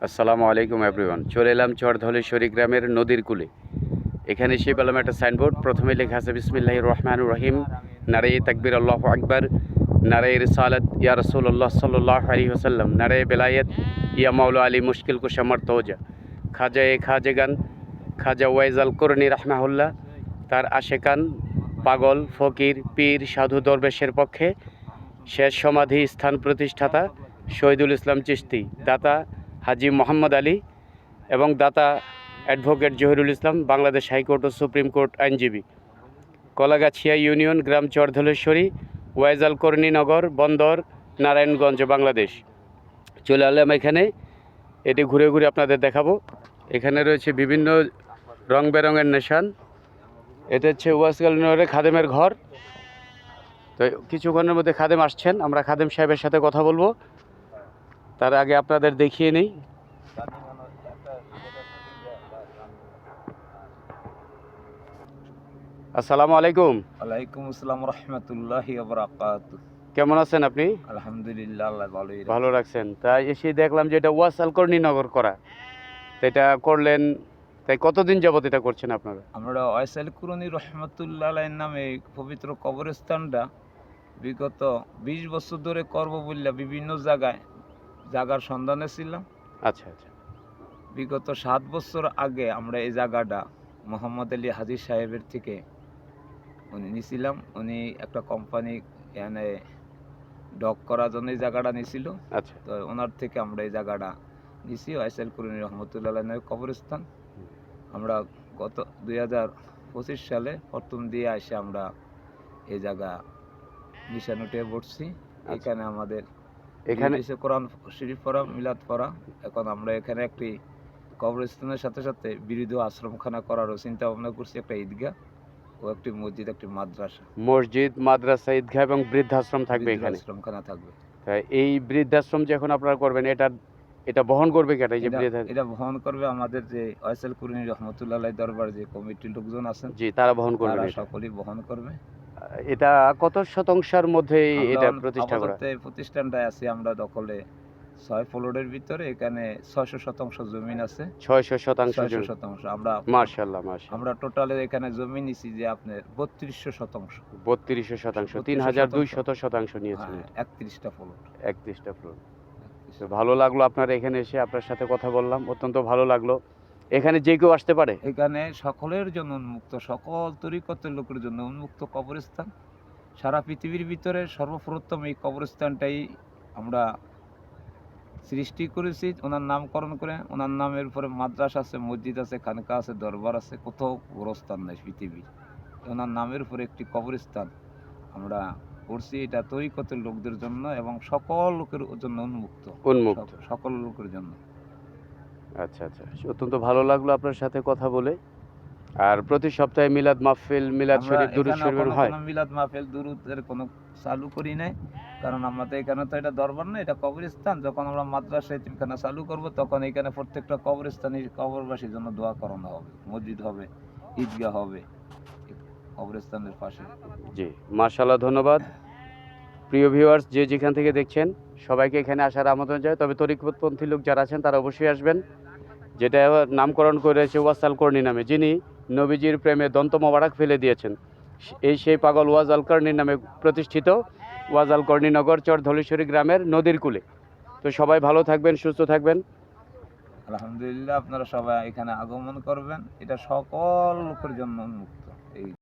আসসালামু আলাইকুম এভরিওয়ান। চলে এলাম চরধলেশ্বরী গ্রামের নদীর কূলে। এখানে এসে পেলাম একটা সাইনবোর্ড। প্রথমে লেখা আছে বিসমিল্লাহির রহমানির রহিম, নারায়ে তাকবীর আল্লাহু আকবার, নারায়ে রিসালাত ইয়া রাসূলুল্লাহ সাল্লাল্লাহু আলাইহি ওয়াসাল্লাম, নারায়ে বেলায়েত ইয়া মাওলা আলী মুশকিল কুশা মারতওজা। খাজাগান খাজা ওয়াইজ আল করনি রাহমাহুল্লাহ তার আশেকান পাগল ফকির পীর সাধু দরবেশের পক্ষে শেষ সমাধি স্থান প্রতিষ্ঠাতা শহীদুল ইসলাম চিশতি, দাতা হাজী মোহাম্মদ আলী এবং দাতা অ্যাডভোকেট জহিরুল ইসলাম, বাংলাদেশ হাইকোর্ট ও সুপ্রিম কোর্ট আইনজীবী। কলাগাছিয়া ইউনিয়ন, গ্রাম চরধলেশ্বরী, ওয়াইজাল করণীনগর, বন্দর, নারায়ণগঞ্জ, বাংলাদেশ। চলে এলাম এখানে। এটি ঘুরে ঘুরে আপনাদের দেখাবো। এখানে রয়েছে বিভিন্ন রং বেরঙের নিশান। এটা হচ্ছে ওয়াসগাল ইউনিয়নের খাদেমের ঘর। তো কিছুক্ষণের মধ্যে খাদেম আসছেন, আমরা খাদেম সাহেবের সাথে কথা বলবো। তার আগে আপনাদের দেখিয়ে নেই। আসসালামু আলাইকুম। ওয়ালাইকুম আসসালাম রাহমাতুল্লাহি ওয়া বারাকাতুহু। কেমন আছেন আপনি? আলহামদুলিল্লাহ, আল্লাহ ভালো রাখছেন। তাই এসে দেখলাম যে এটা ওয়াসাল করণীনগর করা, তো এটা করলেন, তাই কতদিন যাবত এটা করছেন আপনারা? আমরা ওয়াইসাল কুরনি রহমাতুল্লাহ আলাইহির নামে পবিত্র কবরস্থানটা বিগত 20 বছর ধরে করব বললা বিভিন্ন জায়গার সন্ধানে ছিলাম। আচ্ছা আচ্ছা। বিগত 7 বছর আগে আমরা এই জায়গাটা মোহাম্মদ আলী হাজী সাহেবের থেকে উনি নিয়েছিলাম। উনি একটা কোম্পানি এখানে ডক করার জন্য এই জায়গাটা নিয়েছিল। আচ্ছা। তো ওনার থেকে আমরা এই জায়গাটা নিছি ওয়াইসাল কুরনি রহমতুল্লাহ আলাইহির কবরস্থান। আমরা গত 2025 সালে প্রথম দিয়ে এসে আমরা এই জায়গা নিশান উঠে পড়ছি। এখানে আমাদের এখানে কোরআন শরীফ পড়া, মিলাদ পড়া। এখন আমরা এখানে একটি কবরস্থানের সাথে সাথে বিরোধী আশ্রমখানা করারও চিন্তা ভাবনা করছি। একটা ঈদগাহ ও একটি মসজিদ, একটি মসজিদ, মাদ্রাসা, ঈদগাহ এবং বৃদ্ধাশ্রম থাকবে এখানে। আশ্রমখানা থাকবে। তাই এই বৃদ্ধাশ্রম যে এখন আপনারা করবেন, এটা বহন করবে কেটা? এই যে এটা বহন করবে আমাদের যে ওয়াইসাল কুরনি রহমতুল্লাহ আলাইহি দরবার যে কমিটির লোকজন আছেন, জি, তারা বহন করবে। তারা সকলেই বহন করবে। এটা কত শতাংশের মধ্যে এটা প্রতিষ্ঠা করা? প্রতিষ্ঠানটা আছে আমরা দখলে 6 ফ্লোরের ভিতরে। এখানে 600% জমি আছে। 600% আমরা মাশাআল্লাহ মাশাআল্লাহ। আমরা টোটালে এখানে জমি নিছি যে আপনার 3200%। 3200%, 3200 নিয়েছেন। 31টা ফ্লোর। 31টা ফ্লোর। তো ভালো লাগলো আপনার এখানে এসে, আপনার সাথে কথা বললাম, অত্যন্ত ভালো লাগলো। এখানে যে কেউ আসতে পারে? এখানে সকলের জন্য উন্মুক্ত, সকল তরিকতের লোকের জন্য উন্মুক্ত কবরস্থান। সারা পৃথিবীর ভিতরে সর্বপ্রথম এই কবরস্থানটাই আমরা সৃষ্টি করেছি ওনার নামকরণ করে। ওনার নামের উপরে মাদ্রাসা আছে, মসজিদ আছে, খানকা আছে, দরবার আছে, কোথাও গোরস্থান নেই পৃথিবীর। ওনার নামের উপরে একটি কবরস্থান আমরা করছি। এটা তরিকতের লোকদের জন্য এবং সকল লোকের জন্য উন্মুক্ত, সকল লোকের জন্য। আচ্ছা আচ্ছা, অত্যন্ত ভালো লাগলো আপনার সাথে কথা বলে। আর প্রতি সপ্তাহে মিলাদ মাহফিল, মিলাদ শরীফ, দুরূদ শরীফ হয়? মিলাদ মাহফিল দুরূদের কোনো চালু করি নাই, কারণ আমাদের এখানে তো এটা দরবার না, এটা কবরস্থান। যখন আমরা মাদ্রাসা এতিমখানা চালু করব তখন এখানে প্রত্যেকটা কবরস্থানের কবরবাসীর জন্য দোয়া করানো হবে, মসজিদ হবে, ঈদগাহ হবে কবরস্থানের পাশে। জি, মাশাআল্লাহ, ধন্যবাদ। প্রিয় ভিউয়ার্স, যে যেখান থেকে দেখছেন সবাইকে এখানে আসার আমন্ত্রণ জানাই। তবে তরিকতপন্থী লোক যারা আছেন তারা অবশ্যই আসবেন। যেটা নামকরণ করেছে ওয়াসাল করনি নামে, যিনি নবীজির প্রেমে দন্ত মোবারক ফেলে দিয়েছেন, সেই পাগল ওয়াজাল করনির নামে প্রতিষ্ঠিত ওয়াজাল করণীনগর চরধলেশ্বরী গ্রামের নদীর কূলে। তো সবাই ভালো থাকবেন, সুস্থ থাকবেন। আলহামদুলিল্লাহ, আপনারা সবাই এখানে আগমন করবেন। এটা সকল লোকের জন্য উন্মুক্ত। এই